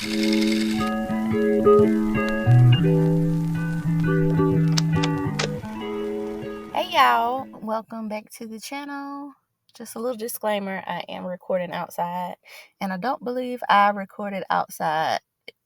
Hey y'all, welcome back to the channel. Just a little disclaimer, I am recording outside and I don't believe I recorded outside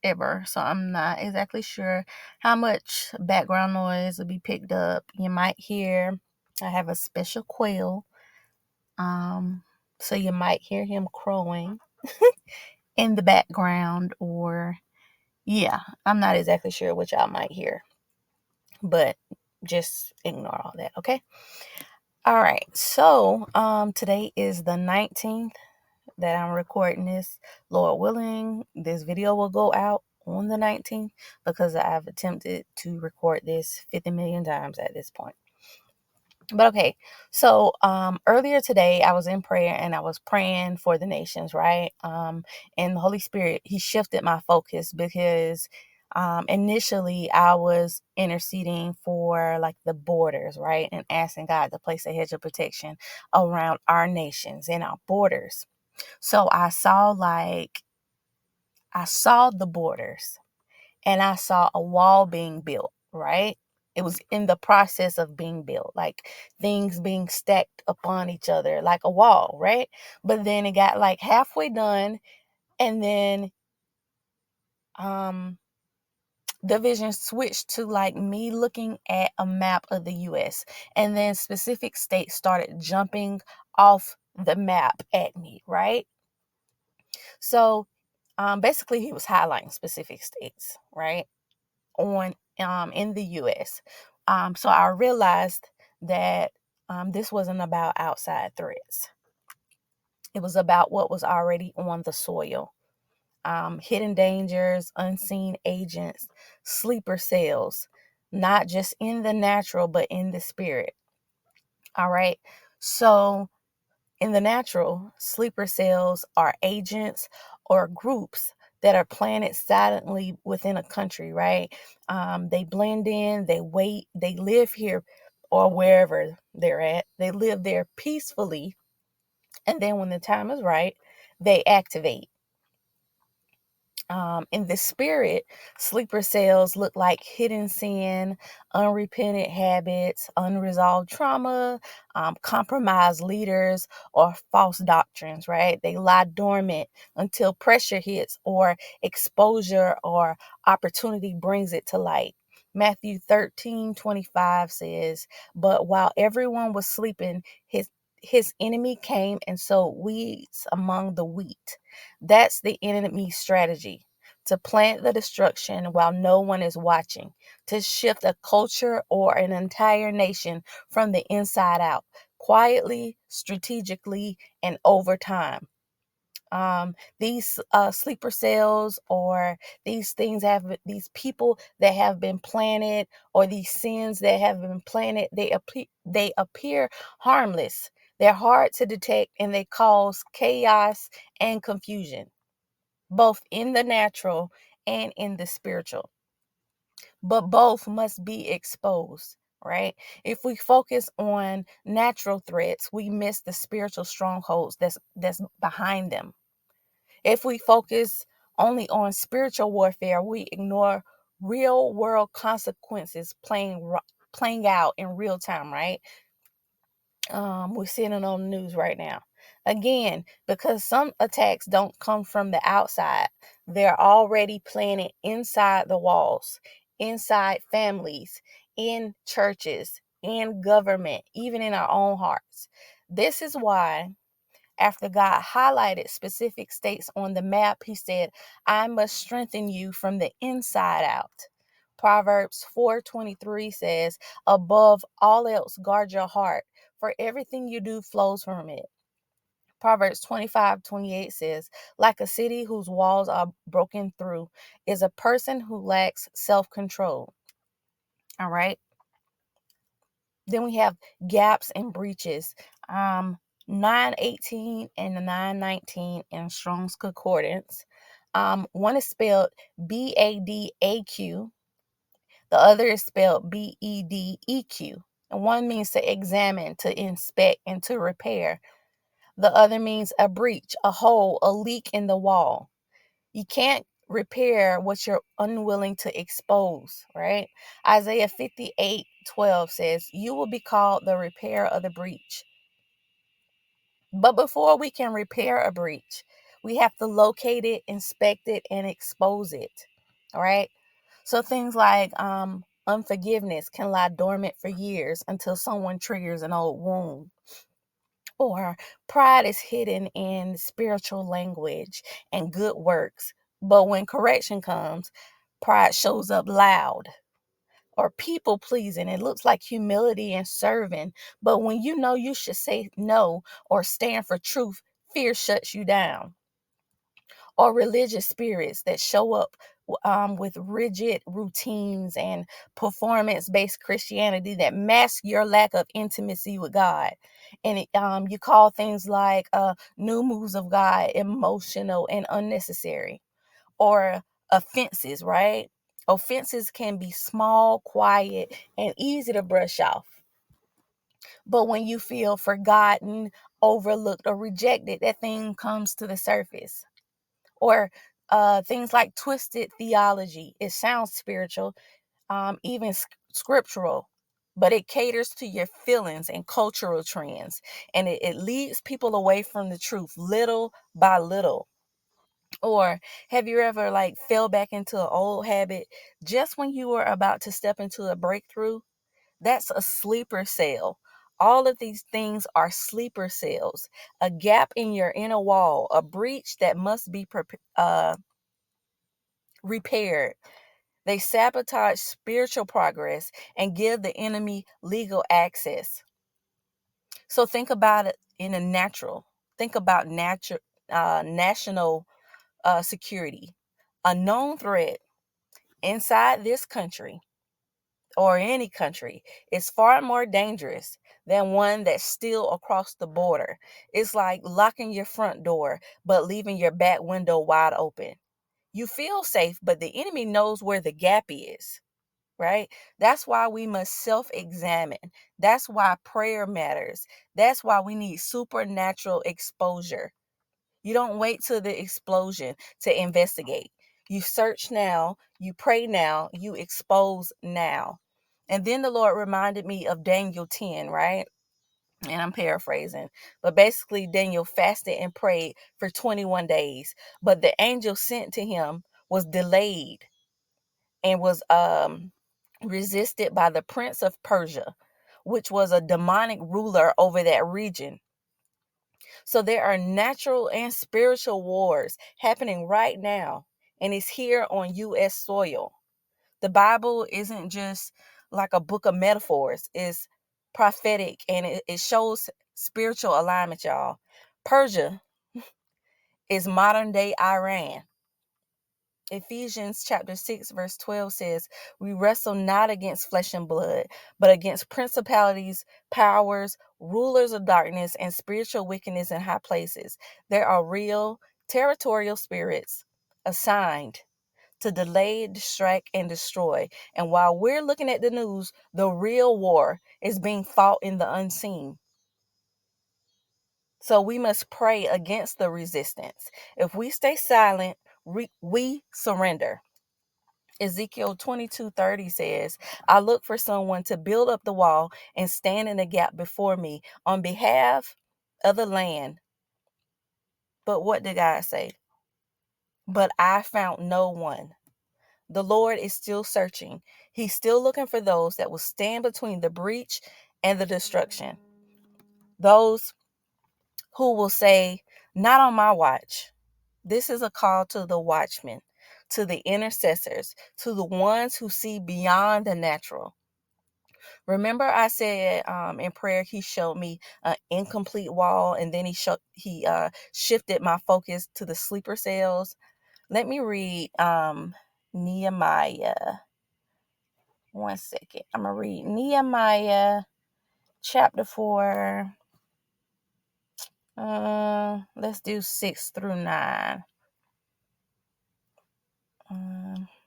ever, so I'm not exactly sure how much background noise will be picked up. You might hear I have a special quail, so you might hear him crowing in the background, or yeah, I'm not exactly sure what y'all might hear, but just ignore all that, okay? All right, so today is the 19th that I'm recording this. Lord willing, this video will go out on the 19th because I've attempted to record this 50 million times at this point. But okay, so earlier today I was in prayer and I was praying for the nations, right? And the Holy Spirit, he shifted my focus because initially I was interceding for like the borders, right? And asking God to place a hedge of protection around our nations and our borders. So I saw the borders and I saw a wall being built, right? It was in the process of being built, like things being stacked upon each other, like a wall, right? But then it got like halfway done, and then the vision switched to like me looking at a map of the US, and then specific states started jumping off the map at me, right? So basically he was highlighting specific states, right? On in the US. So I realized that this wasn't about outside threats. It was about what was already on the soil. Hidden dangers, unseen agents, sleeper cells, not just in the natural, but in the spirit. All right. So in the natural, sleeper cells are agents or groups that are planted silently within a country, right? They blend in, they wait, they live here or wherever they're at. They live there peacefully. And then when the time is right, they activate. In the spirit, sleeper cells look like hidden sin, unrepentant habits, unresolved trauma, compromised leaders, or false doctrines, right? They lie dormant until pressure hits or exposure or opportunity brings it to light. Matthew 13:25 says, "But while everyone was sleeping, his enemy came and sowed weeds among the wheat." That's the enemy's strategy, to plant the destruction while no one is watching, to shift a culture or an entire nation from the inside out, quietly, strategically, and over time. These sleeper cells or these people that have been planted, or these sins that have been planted, they appear harmless. They're hard to detect and they cause chaos and confusion, both in the natural and in the spiritual. But both must be exposed, right? If we focus on natural threats, we miss the spiritual strongholds that's behind them. If we focus only on spiritual warfare, we ignore real world consequences playing out in real time, right? We're seeing it on the news right now. Again, because some attacks don't come from the outside, they're already planted inside the walls, inside families, in churches, in government, even in our own hearts. This is why, after God highlighted specific states on the map, he said, "I must strengthen you from the inside out." Proverbs 4:23 says, "Above all else, guard your heart, for everything you do flows from it." Proverbs 25:28 says, "Like a city whose walls are broken through is a person who lacks self-control." All right. Then we have gaps and breaches. 918 and 919 in Strong's Concordance. One is spelled Badaq. The other is spelled Bedeq. And one means to examine, to inspect, and to repair. The other means a breach, a hole, a leak in the wall. You can't repair what you're unwilling to expose, right? Isaiah 58:12 says, "You will be called the repairer of the breach." But before we can repair a breach, we have to locate it, inspect it, and expose it. All right. So things like unforgiveness can lie dormant for years until someone triggers an old wound. Or pride is hidden in spiritual language and good works. But when correction comes, pride shows up loud. Or people pleasing, it looks like humility and serving. But when you know you should say no or stand for truth, fear shuts you down. Or religious spirits that show up with rigid routines and performance based Christianity that mask your lack of intimacy with God. And you call things like new moves of God emotional and unnecessary. Or offenses, right? Offenses can be small, quiet, and easy to brush off. But when you feel forgotten, overlooked, or rejected, that thing comes to the surface. Or things like twisted theology. It sounds spiritual, even scriptural, but it caters to your feelings and cultural trends. And it leads people away from the truth little by little. Or have you ever like fell back into an old habit just when you were about to step into a breakthrough? That's a sleeper cell. All of these things are sleeper cells, a gap in your inner wall, a breach that must be repaired. They sabotage spiritual progress and give the enemy legal access. So think about it in a natural. Think about national security. A known threat inside this country or any country is far more dangerous than one that's still across the border. It's like locking your front door but leaving your back window wide open. You feel safe, but the enemy knows where the gap is, right? That's why we must self examine. That's why prayer matters. That's why we need supernatural exposure. You don't wait till the explosion to investigate. You search now, you pray now, you expose now. And then the Lord reminded me of Daniel 10, right? And I'm paraphrasing, but basically, Daniel fasted and prayed for 21 days. But the angel sent to him was delayed and was resisted by the Prince of Persia, which was a demonic ruler over that region. So there are natural and spiritual wars happening right now, and it's here on U.S. soil. The Bible isn't just like a book of metaphors, it's prophetic and it shows spiritual alignment, y'all. Persia is modern day Iran. Ephesians chapter 6 verse 12 says, "We wrestle not against flesh and blood, but against principalities, powers, rulers of darkness, and spiritual wickedness in high places." There are real territorial spirits assigned to delay, distract, and destroy. And while we're looking at the news, the real war is being fought in the unseen. So we must pray against the resistance. If we stay silent, we surrender. Ezekiel 22:30 says, "I look for someone to build up the wall and stand in the gap before me on behalf of the land." But what did God say? "But I found no one." The Lord is still searching. He's still looking for those that will stand between the breach and the destruction. Those who will say, "Not on my watch." This is a call to the watchmen, to the intercessors, to the ones who see beyond the natural. Remember, I said in prayer, He showed me an incomplete wall, and then He shifted my focus to the sleeper cells. Let me read Nehemiah. One second. I'm going to read Nehemiah chapter 4. Let's do 6 through 9.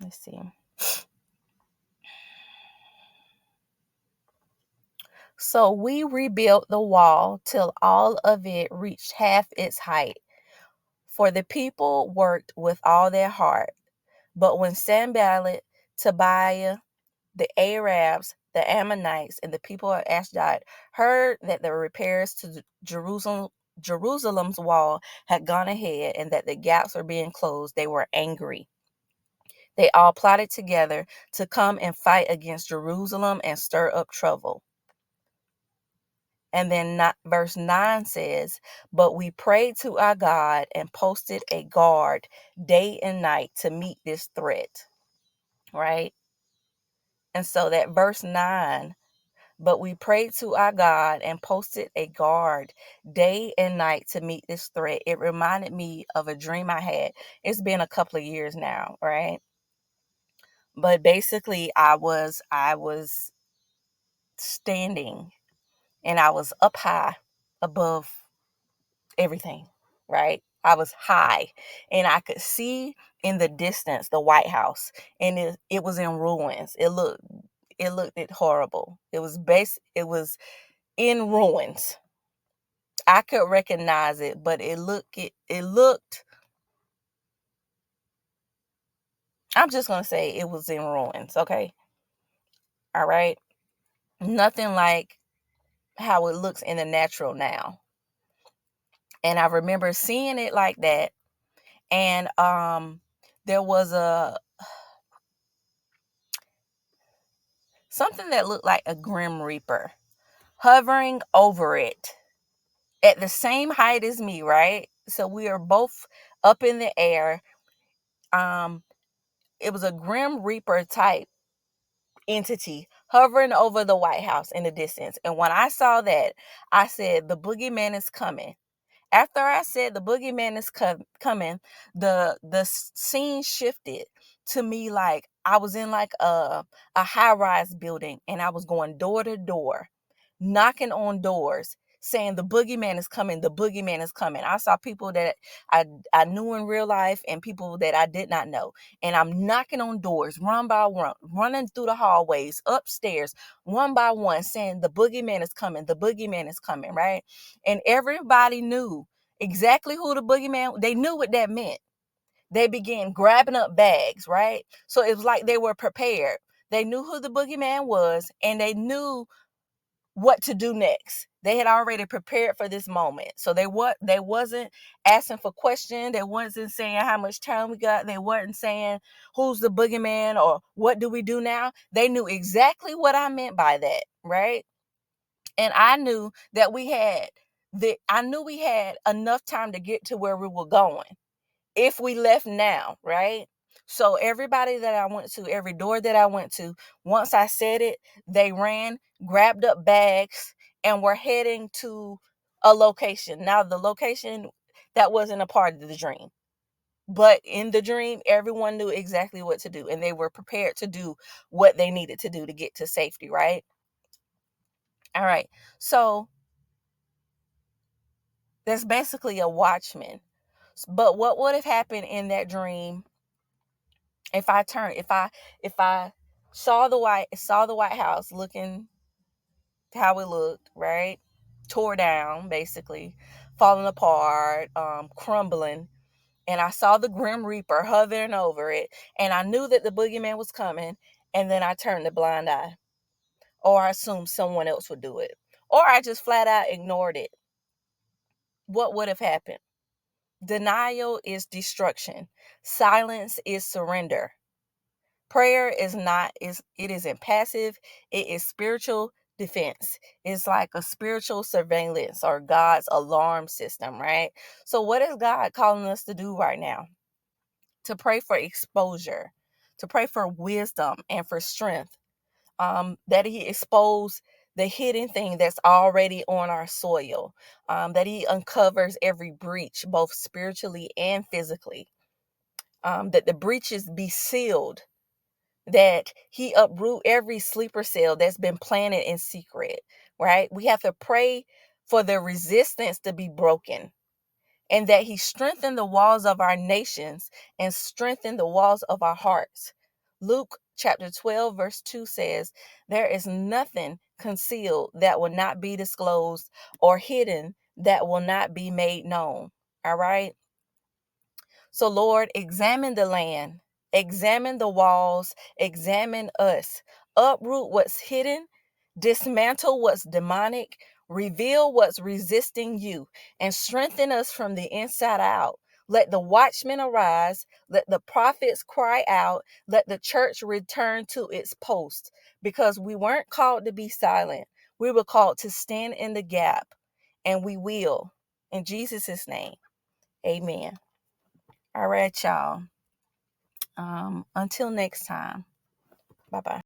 Let's see. So we rebuilt the wall till all of it reached half its height. For the people worked with all their heart. But when Sanballat, Tobiah, the Arabs, the Ammonites, and the people of Ashdod heard that the repairs to Jerusalem's wall had gone ahead and that the gaps were being closed, they were angry. They all plotted together to come and fight against Jerusalem and stir up trouble. And then verse 9 says, but we prayed to our God and posted a guard day and night to meet this threat. Right? And so that verse 9, but we prayed to our God and posted a guard day and night to meet this threat. It reminded me of a dream I had. It's been a couple of years now, right? But basically I was standing and I was up high above everything, right? I was high and I could see in the distance the White House, and it was in ruins. It looked horrible. It was in ruins. I could recognize it, but it looked, I'm just going to say it was in ruins, okay? All right? Nothing like how it looks in the natural now. And I remember seeing it like that, and there was something that looked like a grim reaper hovering over it at the same height as me, right? So we are both up in the air. It was a grim reaper type entity hovering over the White House in the distance. And when I saw that, I said, the boogeyman is coming. After I said the boogeyman is coming, the scene shifted to me like I was in like a high-rise building, and I was going door to door, knocking on doors, saying the boogeyman is coming, the boogeyman is coming. I saw people that I knew in real life and people that I did not know. And I'm knocking on doors, run by one, running through the hallways, upstairs, one by one, saying the boogeyman is coming, the boogeyman is coming, right? And everybody knew exactly who the boogeyman, they knew what that meant. They began grabbing up bags, right? So it was like they were prepared. They knew who the boogeyman was, and they knew what to do next. They had already prepared for this moment. So they wasn't asking for questions. They wasn't saying how much time we got. They weren't saying who's the boogeyman or what do we do now. They knew exactly what I meant by that, right? And I knew that we had enough time to get to where we were going if we left now, right? So everybody that I went to, every door that I went to, once I said it, they ran, grabbed up bags, and were heading to a location. Now, the location, that wasn't a part of the dream. But in the dream, everyone knew exactly what to do, and they were prepared to do what they needed to do to get to safety, right? All right. So that's basically a watchman. But what would have happened in that dream if I saw the White House looking how it looked, right? Tore down, basically, falling apart, crumbling, and I saw the Grim Reaper hovering over it, and I knew that the boogeyman was coming, and then I turned a blind eye, or I assumed someone else would do it, or I just flat out ignored it. What would have happened? Denial is destruction. Silence is surrender. Prayer isn't passive. It is spiritual defense. It's like a spiritual surveillance or God's alarm system, right? So what is God calling us to do right now? To pray for exposure, to pray for wisdom and for strength. That he expose the hidden thing that's already on our soil. That he uncovers every breach, both spiritually and physically. That the breaches be sealed, that he uproot every sleeper cell that's been planted in secret, right? We have to pray for the resistance to be broken, and that he strengthen the walls of our nations and strengthen the walls of our hearts. Luke chapter 12 verse 2 says, there is nothing concealed that will not be disclosed, or hidden that will not be made known. All right. So Lord, examine the land. Examine the walls, examine us, uproot what's hidden, dismantle what's demonic, reveal what's resisting you, and strengthen us from the inside out. Let the watchmen arise, let the prophets cry out, let the church return to its post, because we weren't called to be silent. We were called to stand in the gap, and we will. In Jesus' name, amen. All right, y'all. Until next time. Bye-bye.